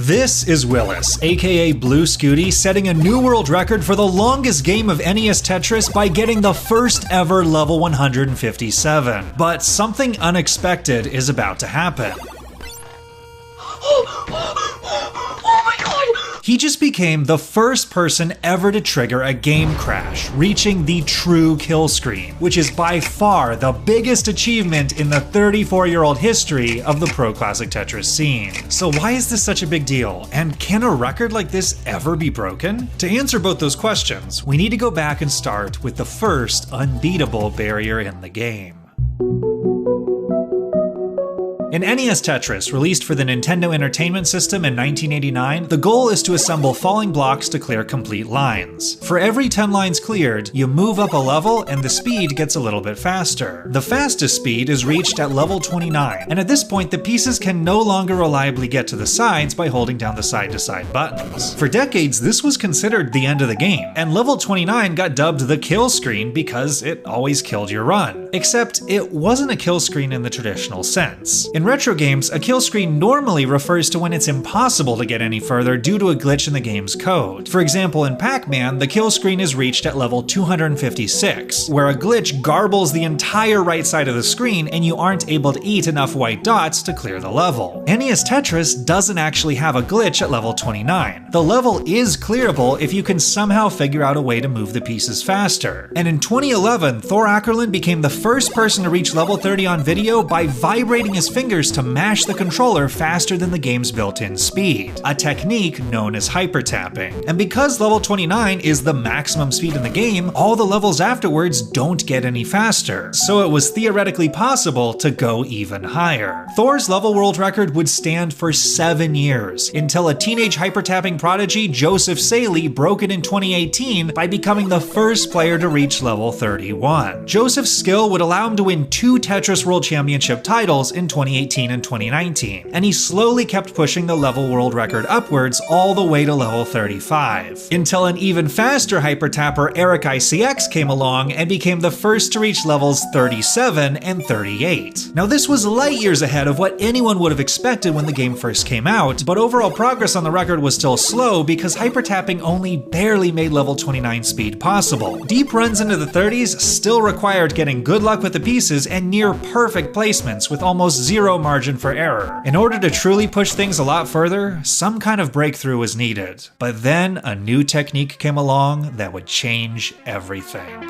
This is Willis, aka Blue Scooty, setting a new world record for the longest game of NES Tetris by getting the first ever level 157. But something unexpected is about to happen. He just became the first person ever to trigger a game crash, reaching the true kill screen, which is by far the biggest achievement in the 34-year-old history of the pro classic Tetris scene. So why is this such a big deal? And can a record like this ever be broken? To answer both those questions, we need to go back and start with the first unbeatable barrier in the game. In NES Tetris, released for the Nintendo Entertainment System in 1989, the goal is to assemble falling blocks to clear complete lines. For every 10 lines cleared, you move up a level and the speed gets a little bit faster. The fastest speed is reached at level 29, and at this point the pieces can no longer reliably get to the sides by holding down the side-to-side buttons. For decades, this was considered the end of the game, and level 29 got dubbed the kill screen because it always killed your run. Except it wasn't a kill screen in the traditional sense. In retro games, a kill screen normally refers to when it's impossible to get any further due to a glitch in the game's code. For example, in Pac-Man, the kill screen is reached at level 256, where a glitch garbles the entire right side of the screen and you aren't able to eat enough white dots to clear the level. NES Tetris doesn't actually have a glitch at level 29. The level is clearable if you can somehow figure out a way to move the pieces faster. And in 2011, Thor Ackerlund became the first person to reach level 30 on video by vibrating his fingers to mash the controller faster than the game's built-in speed, a technique known as hyper tapping. And because level 29 is the maximum speed in the game, all the levels afterwards don't get any faster, so it was theoretically possible to go even higher. Thor's level world record would stand for 7 years, until a teenage hyper tapping prodigy, Joseph Saley, broke it in 2018 by becoming the first player to reach level 31. Joseph's skill would allow him to win 2 Tetris World Championship titles in 2018 and 2019, and he slowly kept pushing the level world record upwards all the way to level 35, until an even faster hyper tapper, Eric ICX, came along and became the first to reach levels 37 and 38. Now this was light years ahead of what anyone would have expected when the game first came out, but overall progress on the record was still slow because hyper tapping only barely made level 29 speed possible. Deep runs into the 30s still required getting good luck with the pieces and near perfect placements with almost zero margin for error. In order to truly push things a lot further, some kind of breakthrough was needed. But then a new technique came along that would change everything.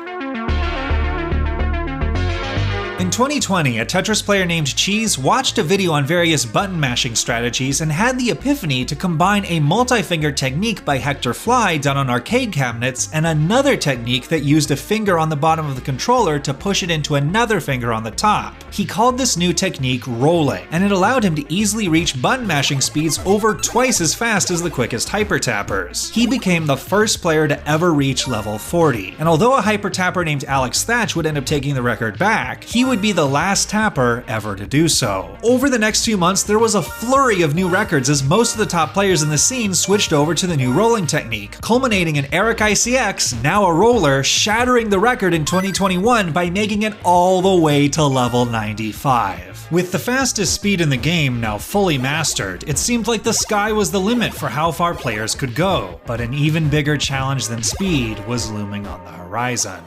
In 2020, a Tetris player named Cheese watched a video on various button mashing strategies and had the epiphany to combine a multi-finger technique by Hector Fly done on arcade cabinets and another technique that used a finger on the bottom of the controller to push it into another finger on the top. He called this new technique rolling, and it allowed him to easily reach button mashing speeds over twice as fast as the quickest hyper tappers. He became the first player to ever reach level 40, and although a hyper tapper named Alex Thatch would end up taking the record back, he would be the last tapper ever to do so. Over the next few months, there was a flurry of new records as most of the top players in the scene switched over to the new rolling technique, culminating in Eric ICX, now a roller, shattering the record in 2021 by making it all the way to level 95. With the fastest speed in the game now fully mastered, it seemed like the sky was the limit for how far players could go, but an even bigger challenge than speed was looming on the horizon.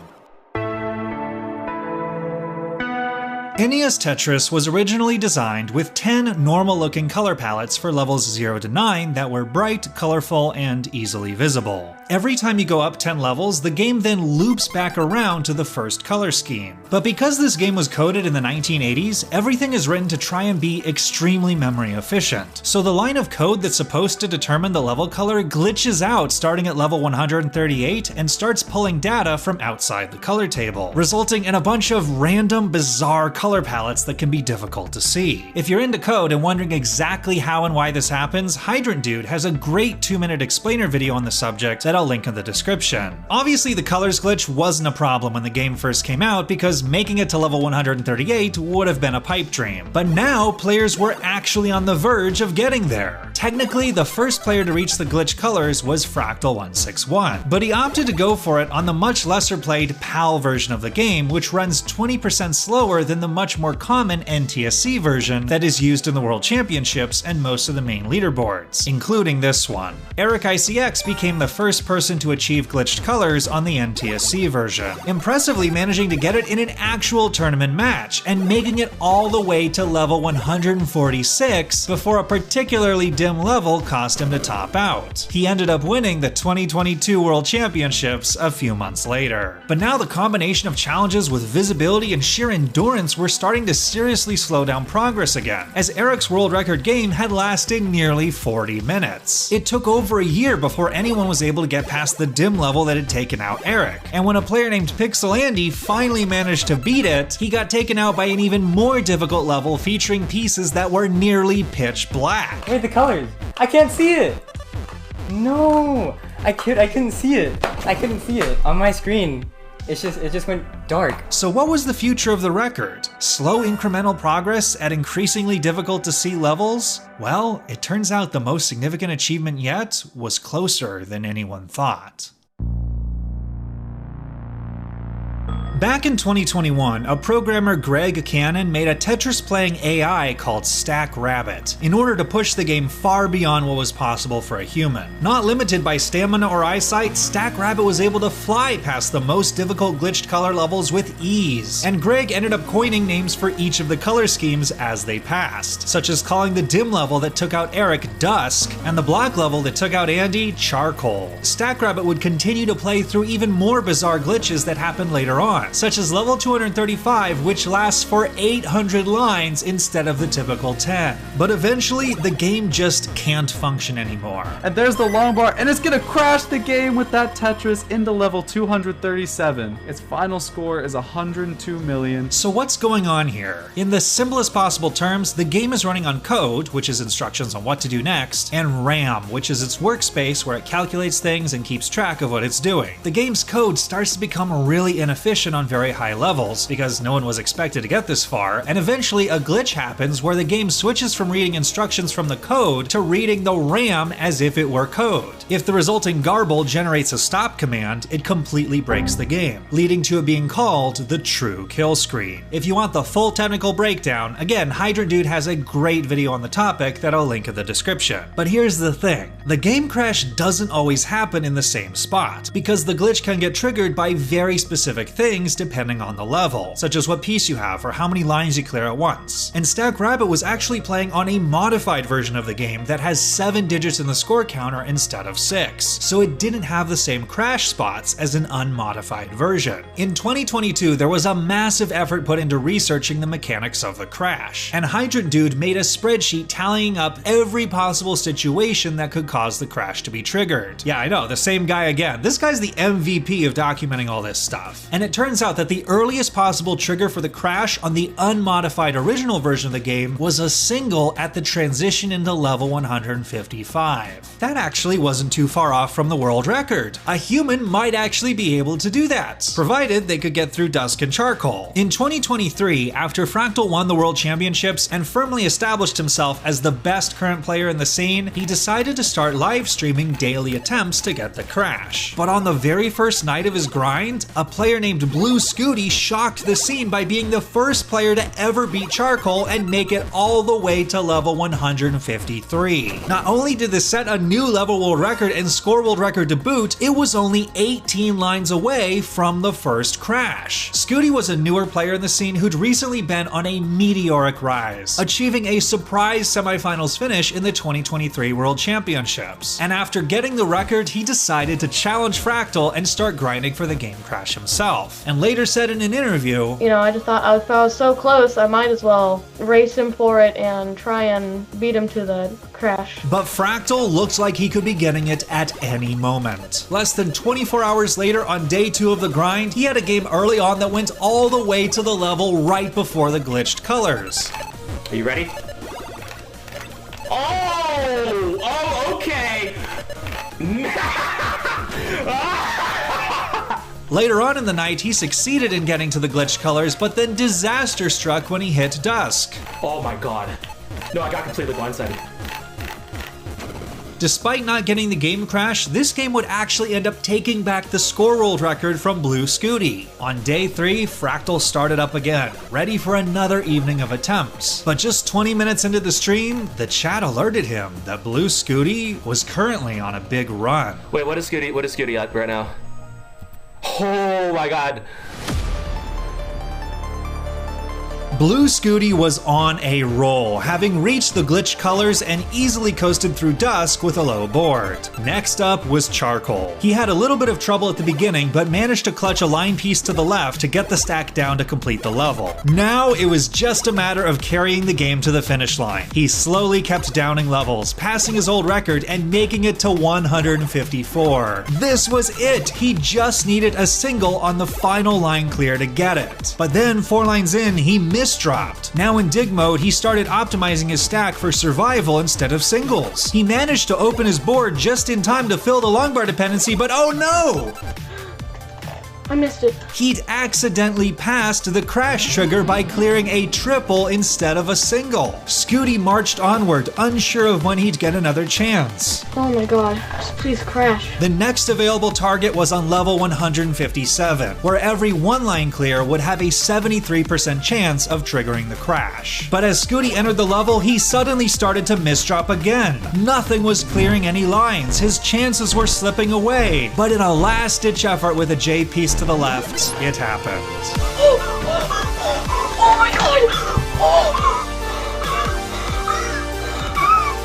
NES Tetris was originally designed with 10 normal-looking color palettes for levels 0 to 9 that were bright, colorful, and easily visible. Every time you go up 10 levels, the game then loops back around to the first color scheme. But because this game was coded in the 1980s, everything is written to try and be extremely memory efficient. So the line of code that's supposed to determine the level color glitches out starting at level 138 and starts pulling data from outside the color table, resulting in a bunch of random, bizarre color palettes that can be difficult to see. If you're into code and wondering exactly how and why this happens, Hydrant Dude has a great 2-minute explainer video on the subject that that I'll link in the description. Obviously, the colors glitch wasn't a problem when the game first came out because making it to level 138 would have been a pipe dream. But now, players were actually on the verge of getting there. Technically, the first player to reach the glitch colors was Fractal161, but he opted to go for it on the much lesser played PAL version of the game, which runs 20% slower than the much more common NTSC version that is used in the World Championships and most of the main leaderboards, including this one. Eric ICX became the first person to achieve glitched colors on the NTSC version, impressively managing to get it in an actual tournament match and making it all the way to level 146 before a particularly dim level caused him to top out. He ended up winning the 2022 World Championships a few months later. But now the combination of challenges with visibility and sheer endurance were starting to seriously slow down progress again, as Eric's world record game had lasted nearly 40 minutes. It took over a year before anyone was able to get past the dim level that had taken out Eric, and when a player named Pixel Andy finally managed to beat it, he got taken out by an even more difficult level featuring pieces that were nearly pitch black. Wait, the colors! I can't see it! No! I couldn't see it. I couldn't see it on my screen. It just went dark. So what was the future of the record? Slow incremental progress at increasingly difficult to see levels? Well, it turns out the most significant achievement yet was closer than anyone thought. Back in 2021, a programmer, Greg Cannon, made a Tetris-playing AI called StackRabbit in order to push the game far beyond what was possible for a human. Not limited by stamina or eyesight, StackRabbit was able to fly past the most difficult glitched color levels with ease, and Greg ended up coining names for each of the color schemes as they passed, such as calling the dim level that took out Eric Dusk, and the black level that took out Andy Charcoal. StackRabbit would continue to play through even more bizarre glitches that happened later on, such as level 235, which lasts for 800 lines instead of the typical 10. But eventually, the game just can't function anymore. And there's the long bar, and it's gonna crash the game with that Tetris into level 237. Its final score is 102 million. So what's going on here? In the simplest possible terms, the game is running on code, which is instructions on what to do next, and RAM, which is its workspace where it calculates things and keeps track of what it's doing. The game's code starts to become really inefficient on very high levels, because no one was expected to get this far, and eventually a glitch happens where the game switches from reading instructions from the code to reading the RAM as if it were code. If the resulting garble generates a stop command, it completely breaks the game, leading to it being called the true kill screen. If you want the full technical breakdown, again, Hydrant Dude has a great video on the topic that I'll link in the description. But here's the thing, the game crash doesn't always happen in the same spot, because the glitch can get triggered by very specific things depending on the level, such as what piece you have or how many lines you clear at once. And StackRabbit was actually playing on a modified version of the game that has 7 digits in the score counter instead of 6, so it didn't have the same crash spots as an unmodified version. In 2022, there was a massive effort put into researching the mechanics of the crash, and Hydrant Dude made a spreadsheet tallying up every possible situation that could cause the crash to be triggered. Yeah, I know, the same guy again. This guy's the MVP of documenting all this stuff. And it turns out that the earliest possible trigger for the crash on the unmodified original version of the game was a single at the transition into level 155. That actually wasn't too far off from the world record. A human might actually be able to do that, provided they could get through Dusk and Charcoal. In 2023, after Fractal won the World Championships and firmly established himself as the best current player in the scene, he decided to start live streaming daily attempts to get the crash. But on the very first night of his grind, a player named Blue Scooty shocked the scene by being the first player to ever beat Charcoal and make it all the way to level 153. Not only did this set a new level world record and score world record to boot, it was only 18 lines away from the first crash. Scooty was a newer player in the scene who'd recently been on a meteoric rise, achieving a surprise semifinals finish in the 2023 World Championships. And after getting the record, he decided to challenge Fractal and start grinding for the game crash himself, and later said in an interview, "You know, I just thought if I was so close, I might as well race him for it and try and beat him to the crash." But Fractal looked like he could be getting it at any moment. Less than 24 hours later, on day 2 of the grind, he had a game early on that went all the way to the level right before the glitched colors. Are you ready? Oh, okay. Later on in the night, he succeeded in getting to the glitched colors, but then disaster struck when he hit dusk. Oh my god. No, I got completely blindsided. Despite not getting the game crash, this game would actually end up taking back the score world record from Blue Scooty. On day 3, Fractal started up again, ready for another evening of attempts. But just 20 minutes into the stream, the chat alerted him that Blue Scooty was currently on a big run. Wait, what is Scooty at right now? Oh my god. Blue Scooty was on a roll, having reached the glitched colors and easily coasted through dusk with a low board. Next up was Charcoal. He had a little bit of trouble at the beginning, but managed to clutch a line piece to the left to get the stack down to complete the level. Now it was just a matter of carrying the game to the finish line. He slowly kept downing levels, passing his old record and making it to 154. This was it! He just needed a single on the final line clear to get it. But then 4 lines in, he misdropped. Now in dig mode, he started optimizing his stack for survival instead of singles. He managed to open his board just in time to fill the longbar dependency, but oh no! I missed it. He'd accidentally passed the crash trigger by clearing a triple instead of a single. Scooty marched onward, unsure of when he'd get another chance. Oh my god. Just please crash. The next available target was on level 157, where every 1 line clear would have a 73% chance of triggering the crash. But as Scooty entered the level, he suddenly started to misdrop again. Nothing was clearing any lines, his chances were slipping away. But in a last-ditch effort with a J piece to the left, it happened. Oh my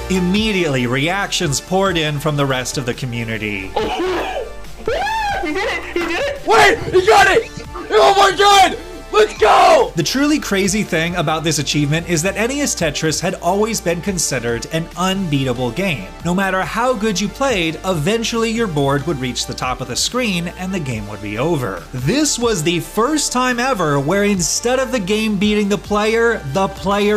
god! Immediately, reactions poured in from the rest of the community. He did it! He did it! Wait! He got it! Oh my god! Let's go! The truly crazy thing about this achievement is that NES Tetris had always been considered an unbeatable game. No matter how good you played, eventually your board would reach the top of the screen and the game would be over. This was the first time ever where instead of the game beating the player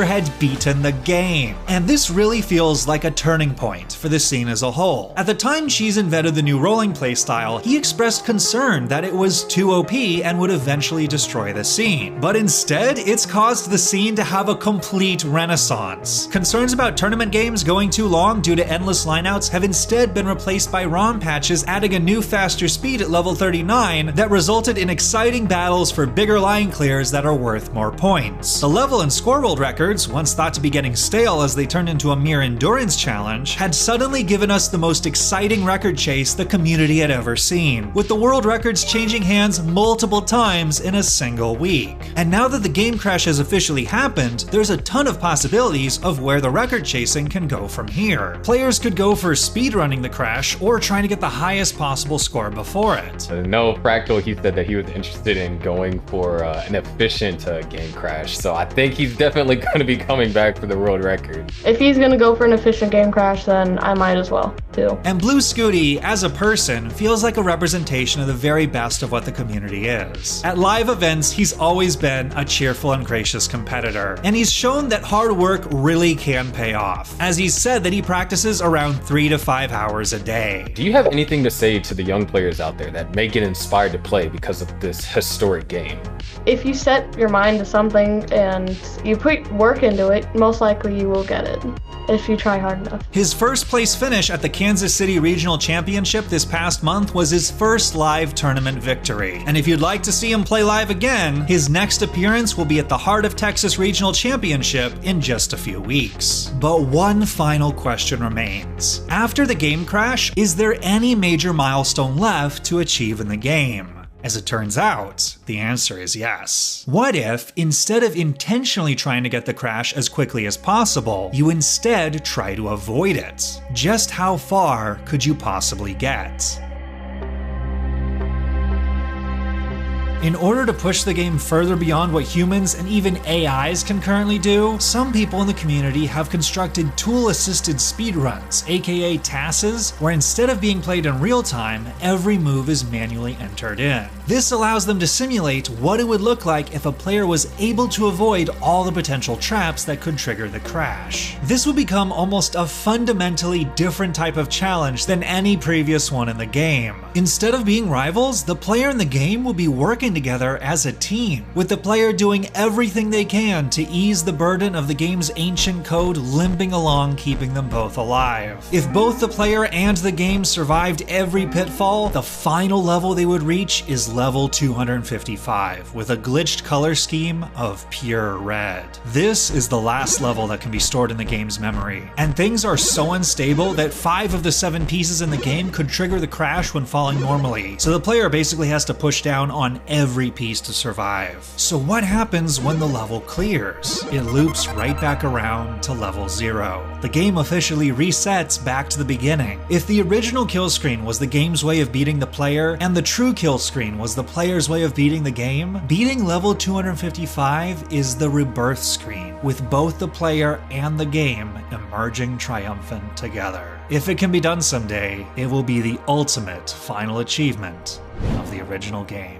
had beaten the game. And this really feels like a turning point for the scene as a whole. At the time Cheese invented the new rolling playstyle, he expressed concern that it was too OP and would eventually destroy the scene. But instead, it's caused the scene to have a complete renaissance. Concerns about tournament games going too long due to endless lineouts have instead been replaced by ROM patches adding a new faster speed at level 39 that resulted in exciting battles for bigger line clears that are worth more points. The level and score world records, once thought to be getting stale as they turned into a mere endurance challenge, had suddenly given us the most exciting record chase the community had ever seen, with the world records changing hands multiple times in a single week. And now that the game crash has officially happened, there's a ton of possibilities of where the record chasing can go from here. Players could go for speedrunning the crash or trying to get the highest possible score before it. No, Fractal, he said that he was interested in going for an efficient game crash, so I think he's definitely going to be coming back for the world record. If he's gonna go for an efficient game crash, then I might as well, too. And Blue Scooty, as a person, feels like a representation of the very best of what the community is. At live events, he's always been a cheerful and gracious competitor, and he's shown that hard work really can pay off, as he's said that he practices around 3 to 5 hours a day. Do you have anything to say to the young players out there that may get inspired to play because of this historic game? If you set your mind to something and you put work into it, most likely you will get it, if you try hard enough. His first place finish at the Kansas City Regional Championship this past month was his first live tournament victory. And if you'd like to see him play live again, his next appearance will be at the Heart of Texas Regional Championship in just a few weeks. But one final question remains. After the game crash, is there any major milestone left to achieve in the game? As it turns out, the answer is yes. What if, instead of intentionally trying to get the crash as quickly as possible, you instead try to avoid it? Just how far could you possibly get? In order to push the game further beyond what humans and even AIs can currently do, some people in the community have constructed tool-assisted speedruns, aka TASes, where instead of being played in real time, every move is manually entered in. This allows them to simulate what it would look like if a player was able to avoid all the potential traps that could trigger the crash. This would become almost a fundamentally different type of challenge than any previous one in the game. Instead of being rivals, the player in the game will be working together as a team, with the player doing everything they can to ease the burden of the game's ancient code limping along, keeping them both alive. If both the player and the game survived every pitfall, the final level they would reach is level 255, with a glitched color scheme of pure red. This is the last level that can be stored in the game's memory, and things are so unstable that 5 of the 7 pieces in the game could trigger the crash when falling normally, so the player basically has to push down on every piece to survive. So what happens when the level clears? It loops right back around to level 0. The game officially resets back to the beginning. If the original kill screen was the game's way of beating the player, and the true kill screen was the player's way of beating the game, beating level 255 is the rebirth screen, with both the player and the game emerging triumphant together. If it can be done someday, it will be the ultimate final achievement of the original game.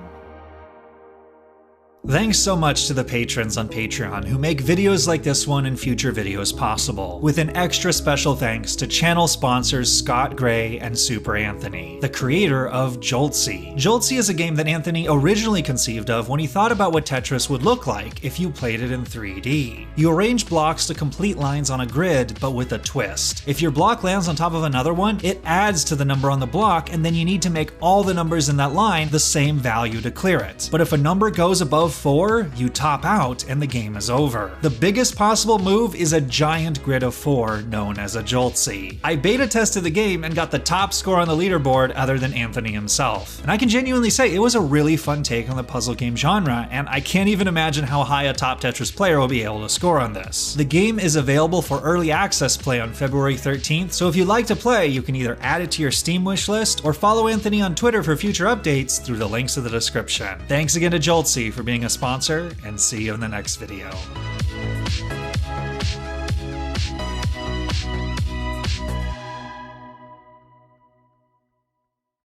Thanks so much to the patrons on Patreon who make videos like this one and future videos possible, with an extra special thanks to channel sponsors Scott Gray and Super Anthony, the creator of Joltsy. Joltsy is a game that Anthony originally conceived of when he thought about what Tetris would look like if you played it in 3D. You arrange blocks to complete lines on a grid, but with a twist. If your block lands on top of another one, it adds to the number on the block, and then you need to make all the numbers in that line the same value to clear it. But if a number goes above 4, you top out and the game is over. The biggest possible move is a giant grid of 4 known as a Joltsy. I beta tested the game and got the top score on the leaderboard other than Anthony himself. And I can genuinely say it was a really fun take on the puzzle game genre, and I can't even imagine how high a top Tetris player will be able to score on this. The game is available for early access play on February 13th, so if you'd like to play, you can either add it to your Steam wishlist or follow Anthony on Twitter for future updates through the links in the description. Thanks again to Joltsy for being a sponsor, and see you in the next video.